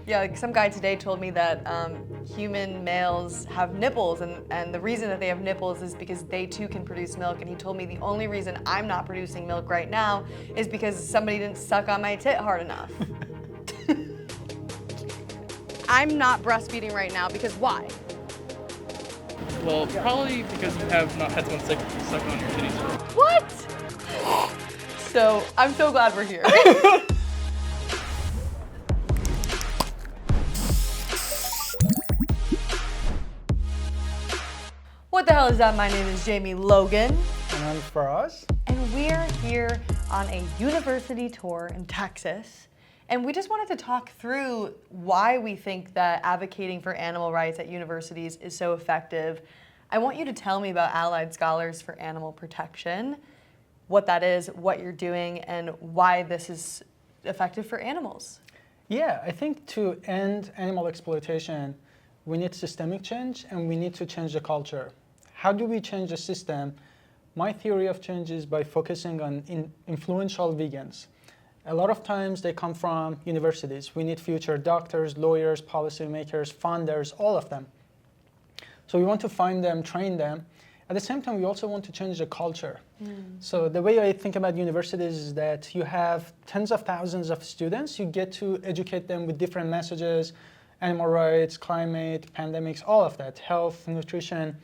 Yeah, like some guy today told me that human males have nipples, and the reason that they have nipples is because they too can produce milk. And he told me the only reason I'm not producing milk right now is because somebody didn't suck on my tit hard enough. I'm not breastfeeding right now because why? Well, probably because you have not had someone suck on your titties. What? So I'm so glad we're here. What the hell is that? My name is Jamie Logan. And I'm Faraz. And we're here on a university tour in Texas. And we just wanted to talk through why we think that advocating for animal rights at universities is so effective. I want you to tell me about Allied Scholars for Animal Protection, what that is, what you're doing, and why this is effective for animals. Yeah, I think to end animal exploitation, we need systemic change and we need to change the culture. How do we change the system? My theory of change is by focusing on influential vegans. A lot of times they come from universities. We need future doctors, lawyers, policymakers, funders, all of them. So we want to find them, train them. At the same time, we also want to change the culture. So the way I think about universities is that you have tens of thousands of students. You get to educate them with different messages, animal rights, climate, pandemics, all of that, health, nutrition.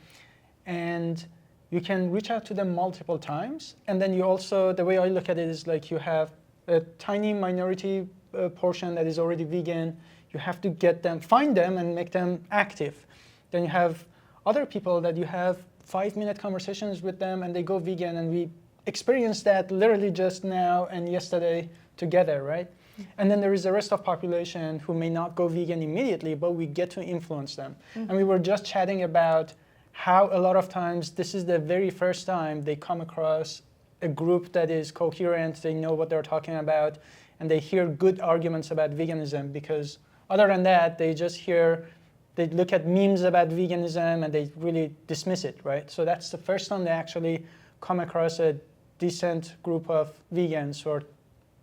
And you can reach out to them multiple times. And then you also, the way I look at it is like you have a tiny minority portion that is already vegan. You have to get them, find them and make them active. Then you have other people that you have 5-minute conversations with them and they go vegan, and we experienced that literally just now and yesterday together, right? And then there is the rest of population who may not go vegan immediately, but we get to influence them. And we were just chatting about how a lot of times this is the very first time they come across a group that is coherent, they know what they're talking about, and they hear good arguments about veganism, because other than that, they just hear, they look at memes about veganism and they really dismiss it, right? So that's the first time they actually come across a decent group of vegans who are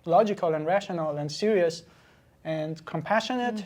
logical and rational and serious and compassionate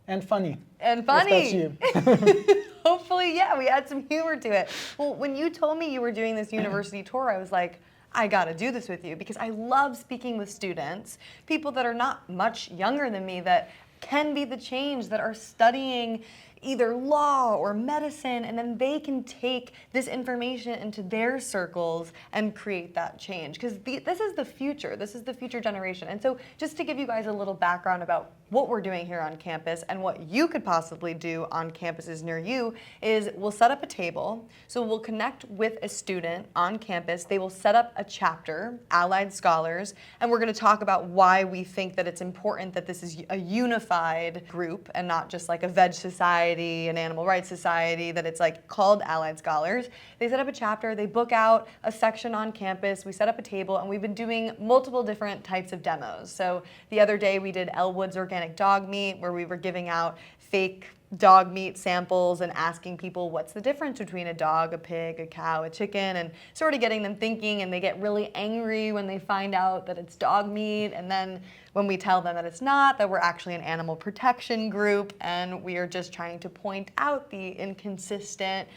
and funny. And funny. If that's you. Hopefully, yeah, we add some humor to it. Well, when you told me you were doing this university tour, I was like, I gotta do this with you, because I love speaking with students, people that are not much younger than me, that can be the change, that are studying either law or medicine, and then they can take this information into their circles and create that change. Because this is the future. This is the future generation. And so just to give you guys a little background about what we're doing here on campus and what you could possibly do on campuses near you is we'll set up a table. So we'll connect with a student on campus. They will set up a chapter, Allied Scholars, and we're going to talk about why we think that it's important that this is a unified group and not just like a veg society, an animal rights society, that it's like called Allied Scholars. They set up a chapter, they book out a section on campus, we set up a table, and we've been doing multiple different types of demos. So the other day we did Elwood's organic dog meat, where we were giving out fake dog meat samples and asking people what's the difference between a dog, a pig, a cow, a chicken, and sort of getting them thinking, and they get really angry when they find out that it's dog meat, and then when we tell them that it's not, that we're actually an animal protection group, and we are just trying to point out the inconsistent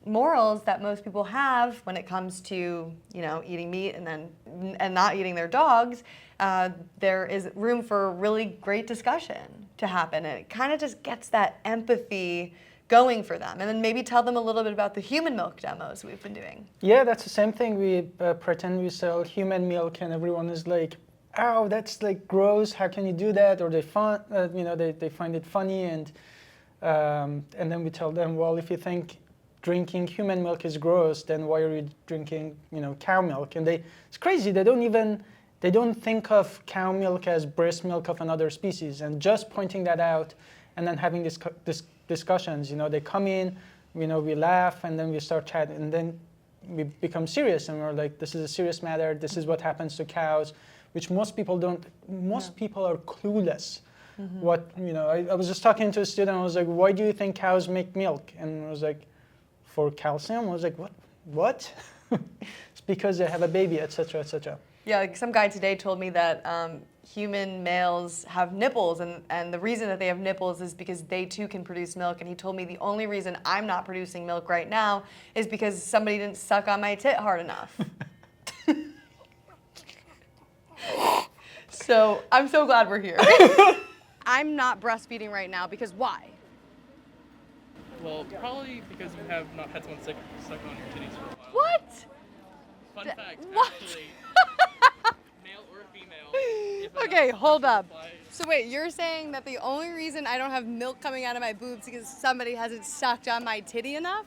morals that most people have when it comes to, you know, eating meat and not eating their dogs. There is room for really great discussion to happen, and it kind of just gets that empathy going for them. And then maybe tell them a little bit about the human milk demos we've been doing. Yeah, that's the same thing. We pretend we sell human milk, and everyone is like, "Oh, that's like gross. How can you do that?" Or they find, they find it funny, and then we tell them, well, if you think drinking human milk is gross, then why are you drinking, cow milk? And it's crazy. They don't think of cow milk as breast milk of another species. And just pointing that out, and then having this discussions, they come in, we laugh, and then we start chatting, and then we become serious, and we're like, this is a serious matter. This is what happens to cows, which most people don't. Most people are clueless. I was just talking to a student. I was like, why do you think cows make milk? And I was like, for calcium. I was like, what? It's because they have a baby, etc., etc. Yeah, like some guy today told me that human males have nipples, and the reason that they have nipples is because they too can produce milk. And he told me the only reason I'm not producing milk right now is because somebody didn't suck on my tit hard enough. So I'm so glad we're here. I'm not breastfeeding right now because why? Well, probably because you have not had someone suck on your titties for a while. What? Fun fact, What? actually, male or female. if Okay, enough hold pressure up. applies- So wait, you're saying that the only reason I don't have milk coming out of my boobs is because somebody hasn't sucked on my titty enough?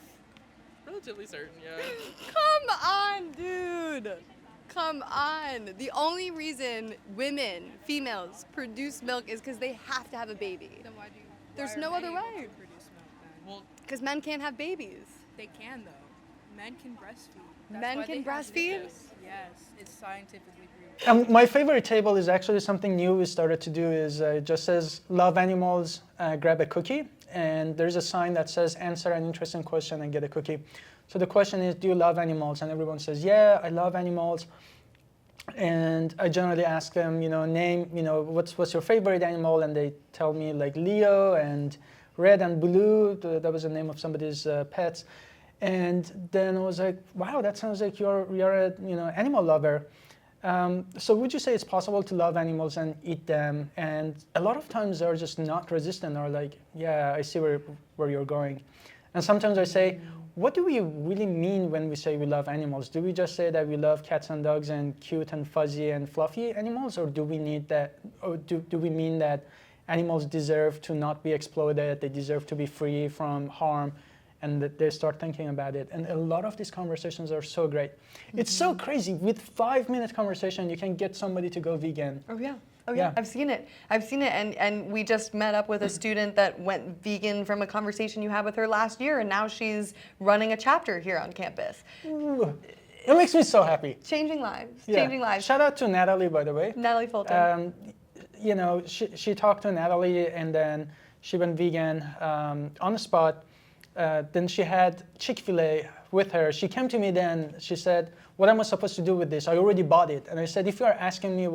Relatively certain, yeah. Come on, dude. Come on. The only reason women, females, produce milk is because they have to have a baby. Then why do you? There's why no are other men able way. to produce milk then? Well, Because men can't have babies. They can though. Men can breastfeed. That's Men why can they have breastfeed? nipples. Yes, it's scientifically proven. My favorite table is actually something new we started to do. Is it just says love animals, grab a cookie, and there's a sign that says answer an interesting question and get a cookie. So the question is, do you love animals? And everyone says, yeah, I love animals. And I generally ask them, name, what's your favorite animal? And they tell me like Leo and Red and Blue. That was the name of somebody's pets. And then I was like, wow, that sounds like you're a animal lover. So would you say it's possible to love animals and eat them? And a lot of times they're just not resistant, or like, yeah, I see where you're going. And sometimes I say, what do we really mean when we say we love animals? Do we just say that we love cats and dogs and cute and fuzzy and fluffy animals, or do we need that? Or do we mean that animals deserve to not be exploited? They deserve to be free from harm, and that they start thinking about it. And a lot of these conversations are so great. It's so crazy. With 5-minute conversation, you can get somebody to go vegan. Oh yeah. Oh yeah. Yeah. I've seen it. And we just met up with a student that went vegan from a conversation you had with her last year, and now she's running a chapter here on campus. Ooh, it makes me so happy. Changing lives. Yeah. Changing lives. Shout out to Natalie, by the way. Natalie Fulton. She talked to Natalie, and then she went vegan on the spot. Then she had Chick-fil-A with her. She came to me then. She said, what am I supposed to do with this? I already bought it. And I said, if you are asking me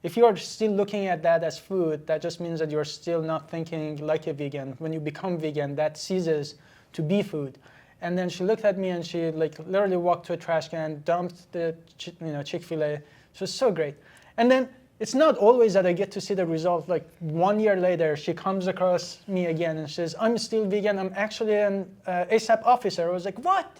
if you are still looking at that as food, that just means that you're still not thinking like a vegan. When you become vegan, that ceases to be food. And then she looked at me and she literally walked to a trash can, dumped the Chick-fil-A. It was so great. And then it's not always that I get to see the result. Like 1 year later, she comes across me again and says, I'm still vegan. I'm actually an ASAP officer. I was like, what?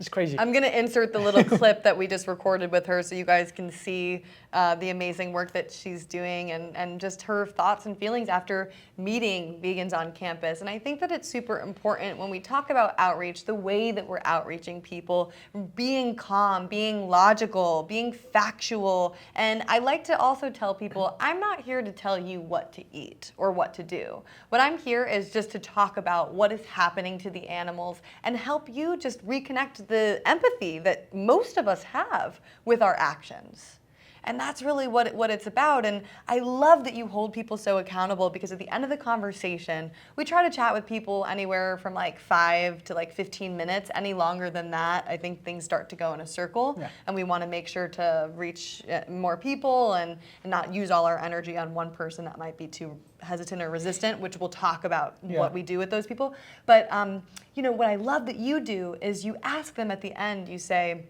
It's crazy. I'm going to insert the little clip that we just recorded with her so you guys can see the amazing work that she's doing and just her thoughts and feelings after meeting vegans on campus. And I think that it's super important when we talk about outreach, the way that we're outreaching people, being calm, being logical, being factual. And I like to also tell people, I'm not here to tell you what to eat or what to do. What I'm here is just to talk about what is happening to the animals and help you just reconnect the empathy that most of us have with our actions. And that's really what it's about. And I love that you hold people so accountable, because at the end of the conversation, we try to chat with people anywhere from 5 to 15 minutes. Any longer than that, I think things start to go in a circle. Yeah. And we want to make sure to reach more people and not use all our energy on one person that might be too hesitant or resistant, which we'll talk about what we do with those people. But what I love that you do is you ask them at the end, you say,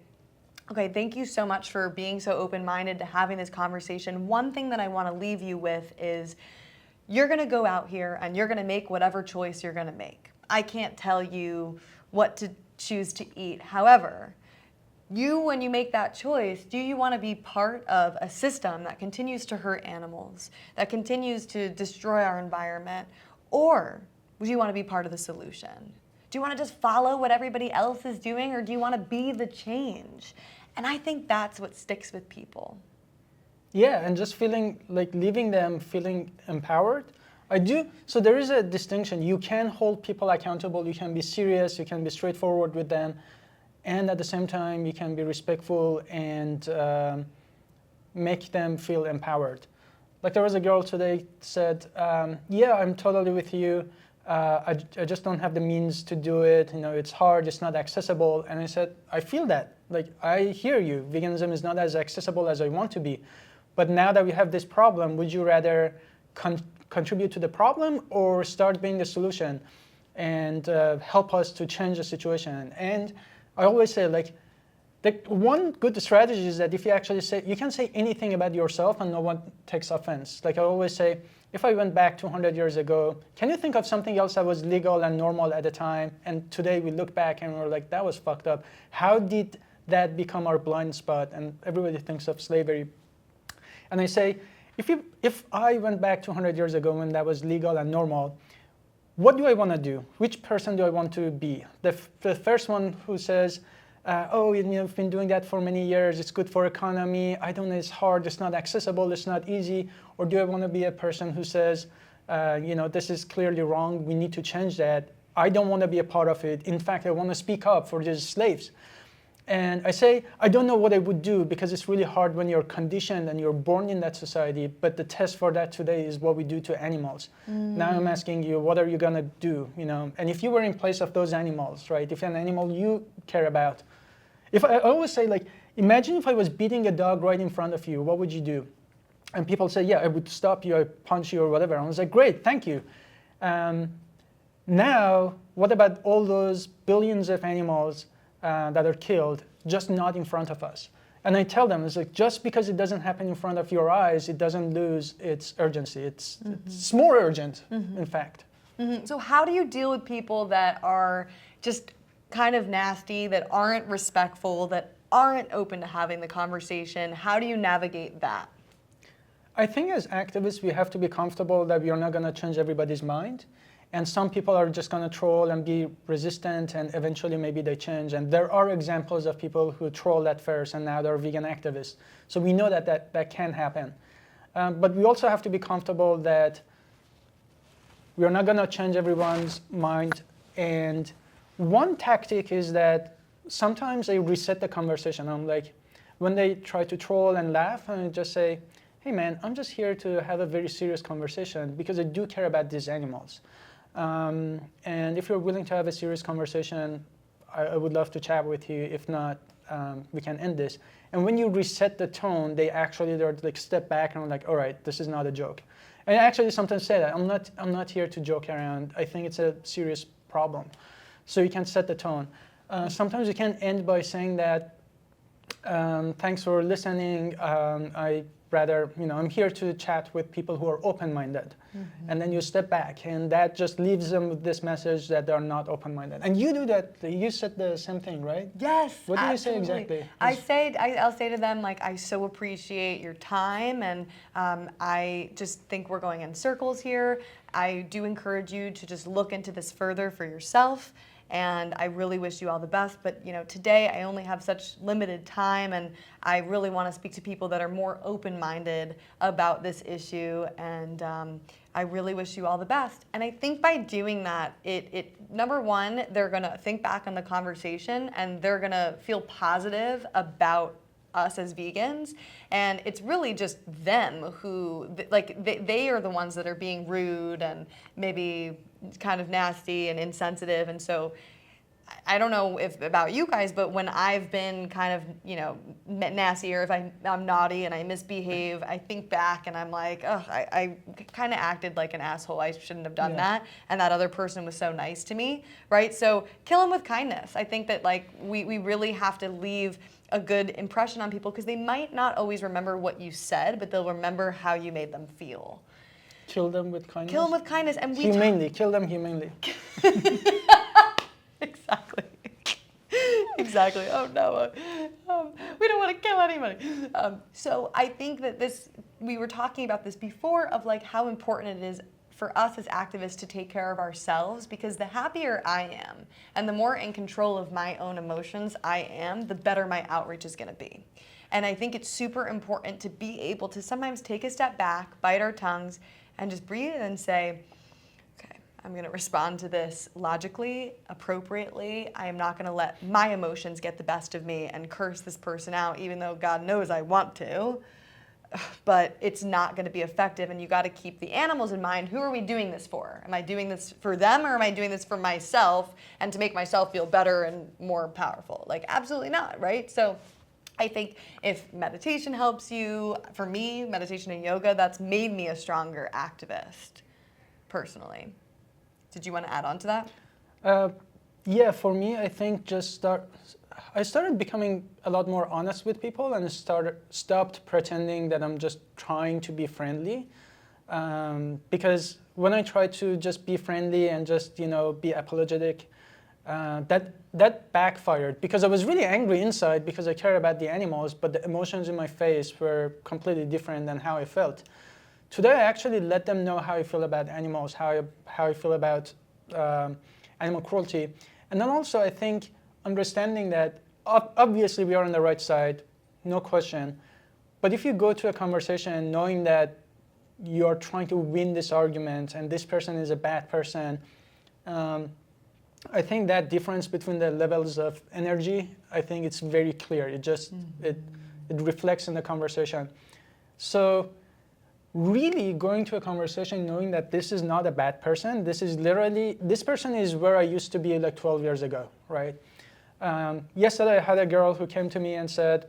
okay, thank you so much for being so open-minded to having this conversation. One thing that I want to leave you with is you're going to go out here and you're going to make whatever choice you're going to make. I can't tell you what to choose to eat. However, when you make that choice, do you want to be part of a system that continues to hurt animals, that continues to destroy our environment, or do you want to be part of the solution? Do you want to just follow what everybody else is doing, or do you want to be the change? And I think that's what sticks with people. Yeah, and just leaving them feeling empowered. I do. So there is a distinction. You can hold people accountable. You can be serious. You can be straightforward with them. And at the same time, you can be respectful and make them feel empowered. Like there was a girl today said, yeah, I'm totally with you. I just don't have the means to do it. It's hard. It's not accessible. And I said, I feel that. like I hear you, veganism is not as accessible as I want to be. But now that we have this problem, would you rather contribute to the problem or start being the solution and help us to change the situation? And I always say, like, the one good strategy is that if you actually say, you can say anything about yourself and no one takes offense. Like I always say, if I went back 200 years ago, can you think of something else that was legal and normal at the time? And today we look back and we're like, that was fucked up. How did that become our blind spot? And everybody thinks of slavery. And I say, if I went back 200 years ago when that was legal and normal, what do I want to do? Which person do I want to be? The first one who says, oh, I've been doing that for many years, it's good for economy, I don't know, it's hard, it's not accessible, it's not easy. Or do I want to be a person who says, this is clearly wrong, we need to change that. I don't want to be a part of it. In fact, I want to speak up for these slaves. And I say, I don't know what I would do because it's really hard when you're conditioned and you're born in that society, but the test for that today is what we do to animals. Now I'm asking you, what are you gonna do? And if you were in place of those animals, right? If an animal you care about, if I always say, like, imagine if I was beating a dog right in front of you, what would you do? And people say, yeah, I would stop you, I punch you or whatever. And I was like, great, thank you. Now, what about all those billions of animals that are killed, just not in front of us? And I tell them, it's like, just because it doesn't happen in front of your eyes, it doesn't lose its urgency. It's more urgent, in fact. So how do you deal with people that are just kind of nasty, that aren't respectful, that aren't open to having the conversation? How do you navigate that? I think as activists, we have to be comfortable that we are not going to change everybody's mind. And some people are just going to troll and be resistant, and eventually maybe they change. And there are examples of people who trolled at first and now they're vegan activists. So we know that can happen. But we also have to be comfortable that we are not going to change everyone's mind. And one tactic is that sometimes I reset the conversation. I'm like, when they try to troll and laugh, and I just say, hey man, I'm just here to have a very serious conversation because I do care about these animals. And if you're willing to have a serious conversation, I would love to chat with you. If not, we can end this. And when you reset the tone, they're like step back and are like, all right, this is not a joke. And I actually sometimes say that I'm not here to joke around. I think it's a serious problem. So you can set the tone. Sometimes you can end by saying that, thanks for listening. I'm here to chat with people who are open-minded. And then you step back, and that just leaves them with this message that they're not open-minded. And you do that, you said the same thing, right? Yes, What do you say absolutely. exactly? I'll say to them, like, I so appreciate your time, and I just think we're going in circles here. I do encourage you to just look into this further for yourself. And I really wish you all the best. But today I only have such limited time, and I really want to speak to people that are more open-minded about this issue. And I really wish you all the best. And I think by doing that, number one, they're going to think back on the conversation, and they're going to feel positive about us as vegans. And it's really just them who, they are the ones that are being rude and maybe kind of nasty and insensitive. And so I don't know about you guys, but when I've been kind of, nasty, or if I'm naughty and I misbehave, I think back and I'm like, oh, I kind of acted like an asshole. I shouldn't have done that. And that other person was so nice to me, right? So kill them with kindness. I think that we really have to leave a good impression on people, because they might not always remember what you said, but they'll remember how you made them feel. Kill them with kindness? Kill them with kindness. And humanely. Kill them humanely. Exactly. Exactly. Oh no, we don't want to kill anybody. So I think that we were talking about this before, of like how important it is for us as activists to take care of ourselves, because the happier I am and the more in control of my own emotions I am, the better my outreach is going to be. And I think it's super important to be able to sometimes take a step back, bite our tongues, and just breathe and say, okay, I'm going to respond to this logically, appropriately. I am not going to let my emotions get the best of me and curse this person out, even though God knows I want to. but it's not going to be effective, and you got to keep the animals in mind. Who are we doing this for? Am I doing this for them, or am I doing this for myself and to make myself feel better and more powerful? Like, absolutely not, right? So I think if meditation helps you, for me, meditation and yoga, that's made me a stronger activist, personally. Did you want to add on to that? Yeah, for me, I think I started becoming a lot more honest with people and stopped pretending that I'm just trying to be friendly. Because when I try to just be friendly and just, be apologetic, that backfired, because I was really angry inside because I care about the animals, but the emotions in my face were completely different than how I felt. Today, I actually let them know how I feel about animals, how I feel about animal cruelty. And then also, I think understanding that obviously we are on the right side, no question. But if you go to a conversation knowing that you are trying to win this argument and this person is a bad person, I think that difference between the levels of energy, I think it's very clear. It just, it reflects in the conversation. So really going to a conversation knowing that this is not a bad person, this person is where I used to be like 12 years ago, right? Yesterday I had a girl who came to me and said,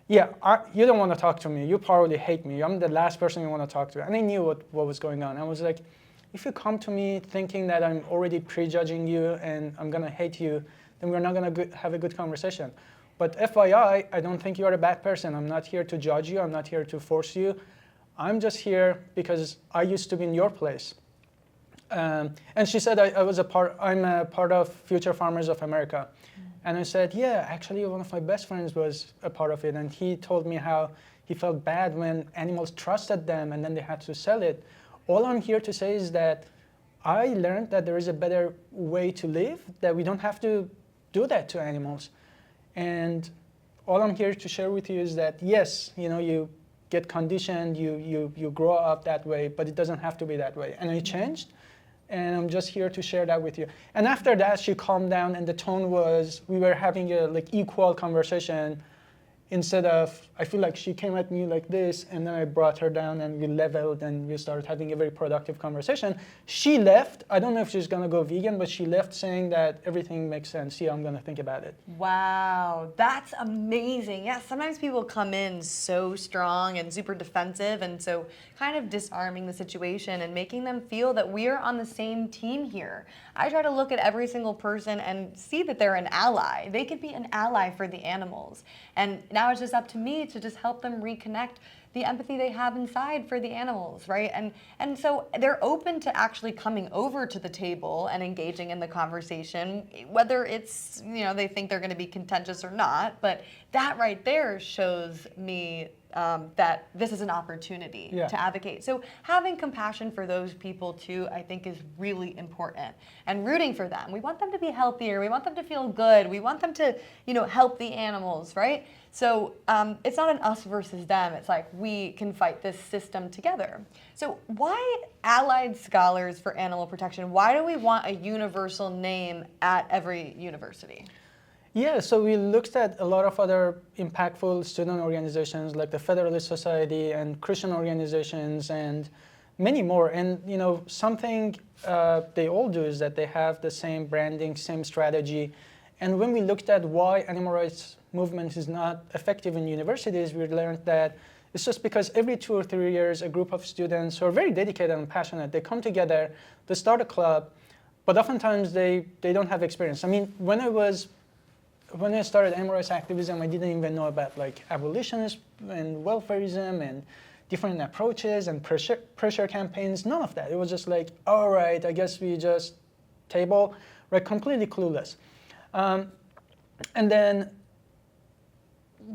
yeah, you don't want to talk to me, you probably hate me, I'm the last person you want to talk to. And I knew what was going on. I was like, if you come to me thinking that I'm already prejudging you and I'm going to hate you, then we're not going to have a good conversation. But FYI, I don't think you're a bad person. I'm not here to judge you, I'm not here to force you. I'm just here because I used to be in your place. And she said I'm a part of Future Farmers of America. And I said, yeah, actually one of my best friends was a part of it. And he told me how he felt bad when animals trusted them and then they had to sell it. All I'm here to say is that I learned that there is a better way to live, that we don't have to do that to animals. And all I'm here to share with you is that, yes, you get conditioned, you grow up that way, but it doesn't have to be that way. And I changed, and I'm just here to share that with you. And after that, she calmed down, and the tone was, we were having a equal conversation, instead of, I feel like she came at me like this, and then I brought her down, and we leveled, and we started having a very productive conversation. She left. I don't know if she's going to go vegan, but she left saying that everything makes sense. Yeah, I'm going to think about it. Wow, that's amazing. Yeah, sometimes people come in so strong and super defensive, and so kind of disarming the situation and making them feel that we're on the same team here. I try to look at every single person and see that they're an ally. They could be an ally for the animals. And now it's just up to me to just help them reconnect the empathy they have inside for the animals, right? And so they're open to actually coming over to the table and engaging in the conversation, whether it's, they think they're going to be contentious or not. But that right there shows me that this is an opportunity to advocate. So having compassion for those people too, I think, is really important. And rooting for them. We want them to be healthier. We want them to feel good. We want them to, help the animals, right? So it's not an us versus them. It's like we can fight this system together. So why allied scholars for animal protection? Why do we want a universal name at every university? Yeah, so we looked at a lot of other impactful student organizations like the Federalist Society and Christian organizations and many more. And something they all do is that they have the same branding, same strategy. And when we looked at why animal rights movement is not effective in universities, we learned that it's just because every 2 or 3 years, a group of students who are very dedicated and passionate, they come together, they start a club, but oftentimes they don't have experience. I mean, when I started animal rights activism, I didn't even know about abolitionism and welfarism and different approaches and pressure campaigns, none of that. It was just like, all right, I guess we just table, right, completely clueless. And then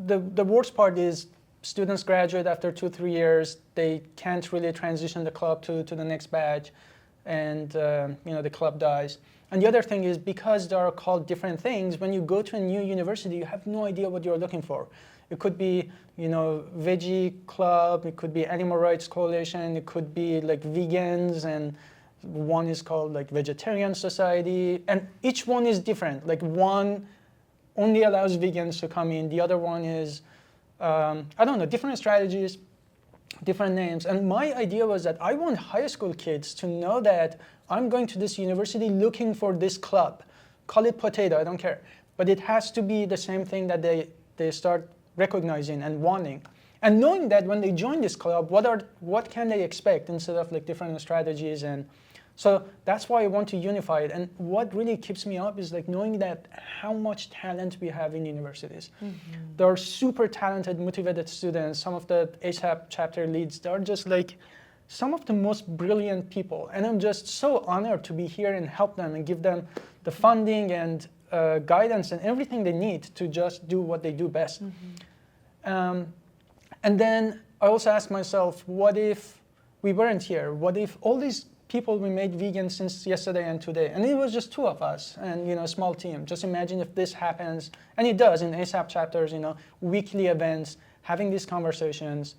the worst part is students graduate after 2-3 years, they can't really transition the club to the next batch, and the club dies. And the other thing is, because they are called different things, when you go to a new university, you have no idea what you're looking for. It could be, veggie club, it could be animal rights coalition, it could be vegans, and one is called vegetarian society, and each one is different. One only allows vegans to come in, the other one is, different strategies. different names. And my idea was that I want high school kids to know that I'm going to this university looking for this club. Call it potato, I don't care. But it has to be the same thing that they start recognizing and wanting. And knowing that when they join this club, what can they expect instead of like different strategies. And so that's why I want to unify it. And what really keeps me up is like knowing that how much talent we have in universities. There are super talented, motivated students. Some of the ASAP chapter leads, they're just like some of the most brilliant people. And I'm just so honored to be here and help them and give them the funding and guidance and everything they need to just do what they do best. And then I also ask myself, what if we weren't here? What if all these people we made vegan since yesterday and today, and it was just 2 of us and a small team. Just imagine if this happens, and it does in ASAP chapters, weekly events, having these conversations.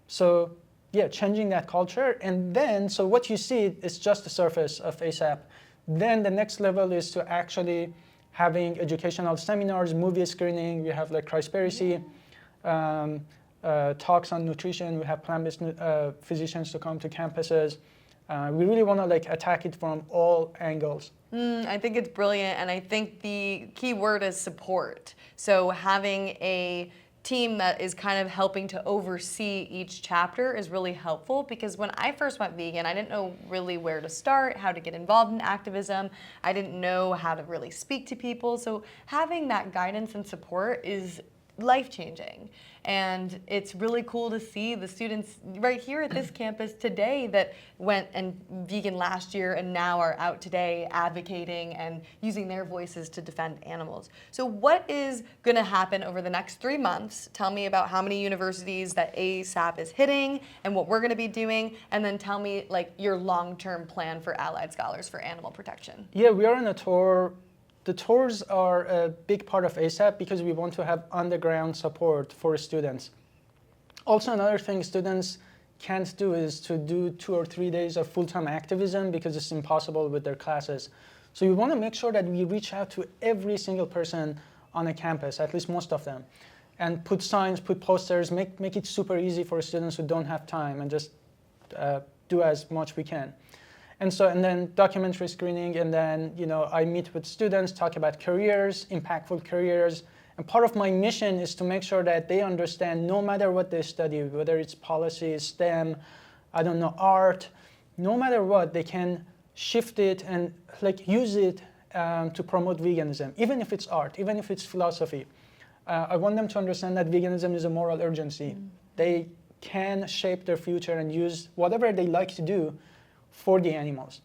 So yeah, changing that culture. And then, so what you see is just the surface of ASAP. Then the next level is to actually having educational seminars, movie screening. We have like Crispiracy. Talks on nutrition. We have plant-based physicians to come to campuses. We really want to like attack it from all angles. I think it's brilliant, and I think the key word is support. So having a team that is kind of helping to oversee each chapter is really helpful, because when I first went vegan, I didn't know really where to start, how to get involved in activism. I didn't know how to really speak to people. So having that guidance and support is life-changing. And it's really cool to see the students right here at this campus today that went and vegan last year and now are out today advocating and using their voices to defend animals. So what is going to happen over the next 3 months? Tell me about how many universities that ASAP is hitting and what we're going to be doing, and then tell me like your long-term plan for Allied Scholars for Animal Protection. Yeah, we are on a tour. The tours are a big part of ASAP because we want to have underground support for students. Also, another thing students can't do is to do 2 or 3 days of full-time activism because it's impossible with their classes. So we want to make sure that we reach out to every single person on a campus, at least most of them, and put signs, put posters, make it super easy for students who don't have time, and just do as much we can. And then documentary screening, and then I meet with students, talk about careers, impactful careers. And part of my mission is to make sure that they understand no matter what they study, whether it's policy, STEM, art, no matter what, they can shift it and like use it to promote veganism, even if it's art, even if it's philosophy. I want them to understand that veganism is a moral urgency. They can shape their future and use whatever they like to do for the animals.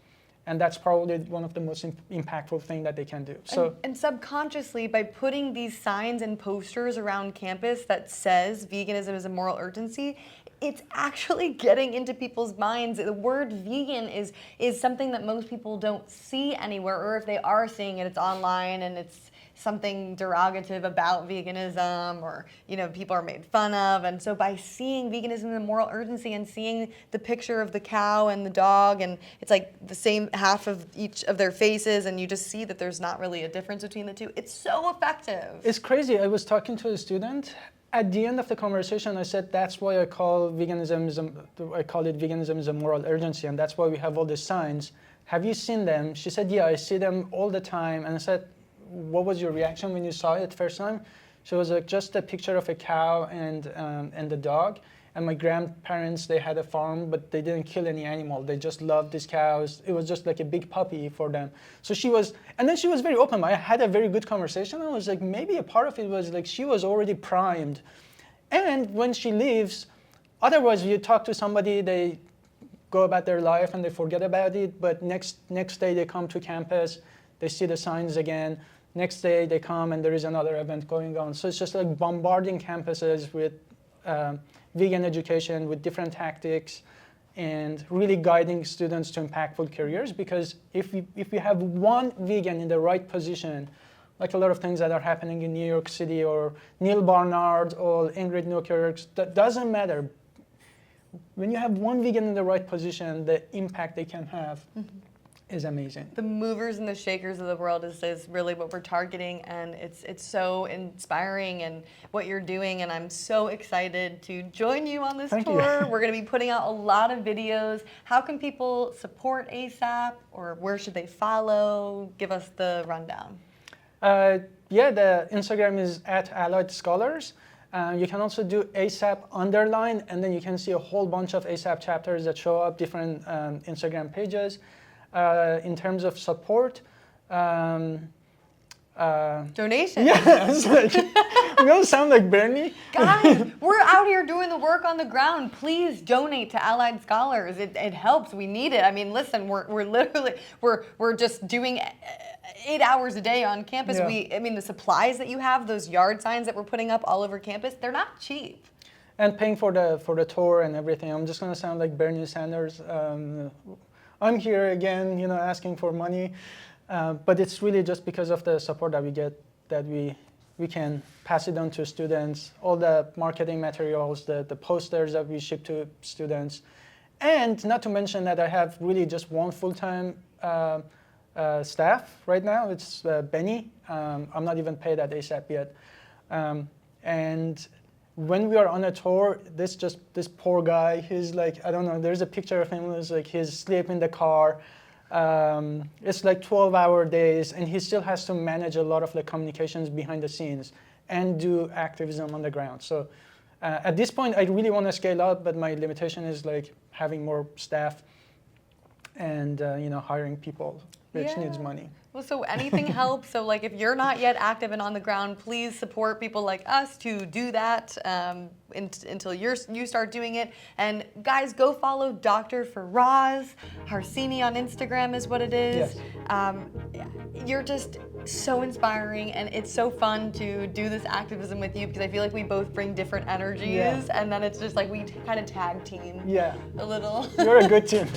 And that's probably one of the most impactful things that they can do. So, and subconsciously, by putting these signs and posters around campus that says veganism is a moral urgency, it's actually getting into people's minds. The word vegan is something that most people don't see anywhere, or if they are seeing it, it's online and it's something derogative about veganism, or people are made fun of. And so by seeing veganism as a moral urgency and seeing the picture of the cow and the dog, and it's like the same half of each of their faces, and you just see that there's not really a difference between the two, it's so effective. It's crazy. I was talking to a student. At the end of the conversation, I said, that's why I call it veganism is a moral urgency, and that's why we have all these signs. Have you seen them? She said, yeah, I see them all the time. And I said, what was your reaction when you saw it first time? She was like, just a picture of a cow and the dog. And my grandparents, they had a farm, but they didn't kill any animal. They just loved these cows. It was just like a big puppy for them. So she was very open. I had a very good conversation. I was like, maybe a part of it was like she was already primed. And when she leaves, otherwise you talk to somebody, they go about their life and they forget about it. But next day they come to campus, they see the signs again. Next day they come and there is another event going on. So it's just like bombarding campuses with vegan education, with different tactics, and really guiding students to impactful careers. Because if we have one vegan in the right position, like a lot of things that are happening in New York City, or Neil Barnard or Ingrid Newkirk, that doesn't matter. When you have one vegan in the right position, the impact they can have is amazing. The movers and the shakers of the world is really what we're targeting, and it's so inspiring and what you're doing, and I'm so excited to join you on this Thank you. tour. We're going to be putting out a lot of videos. How can people support ASAP, or where should they follow? Give us the rundown. Yeah, the Instagram is @AlliedScholars. You can also do ASAP _ and then you can see a whole bunch of ASAP chapters that show up different Instagram pages. In terms of support, Donations. yeah, it's like, we all sound like Bernie. Guys, we're out here doing the work on the ground. Please donate to Allied Scholars. It helps. We need it. I mean, listen, we're literally we're just doing 8 hours a day on campus. Yeah. I mean, the supplies that you have, those yard signs that we're putting up all over campus, they're not cheap. And paying for the tour and everything. I'm just gonna sound like Bernie Sanders. I'm here again, you know, asking for money, but it's really just because of the support that we get that we can pass it on to students, all the marketing materials, the posters that we ship to students, and not to mention that I have really just one full-time staff right now. It's Benny. I'm not even paid at ASAP yet, and when we are on a tour, this poor guy, he's like, I don't know, there's a picture of him who's like, he's asleep in the car. It's like 12-hour days, and he still has to manage a lot of the communications behind the scenes and do activism on the ground. So at this point, I really want to scale up, but my limitation is like having more staff and you know, hiring people, which needs money. Well, so anything helps. So like if you're not yet active and on the ground, please support people like us to do that until you start doing it. And guys, go follow Dr. Faraz Harsini on Instagram is what it is. Yes. You're just so inspiring, and it's so fun to do this activism with you because I feel like we both bring different energies, and then it's just like we kind of tag team a little. You're a good team.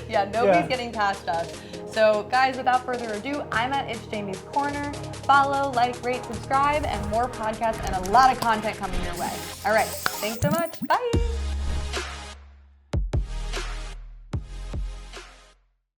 Yeah, nobody's getting past us. So guys, without further ado, I'm at It's Jamie's Corner. Follow, like, rate, subscribe, and more podcasts and a lot of content coming your way. All right, thanks so much. Bye.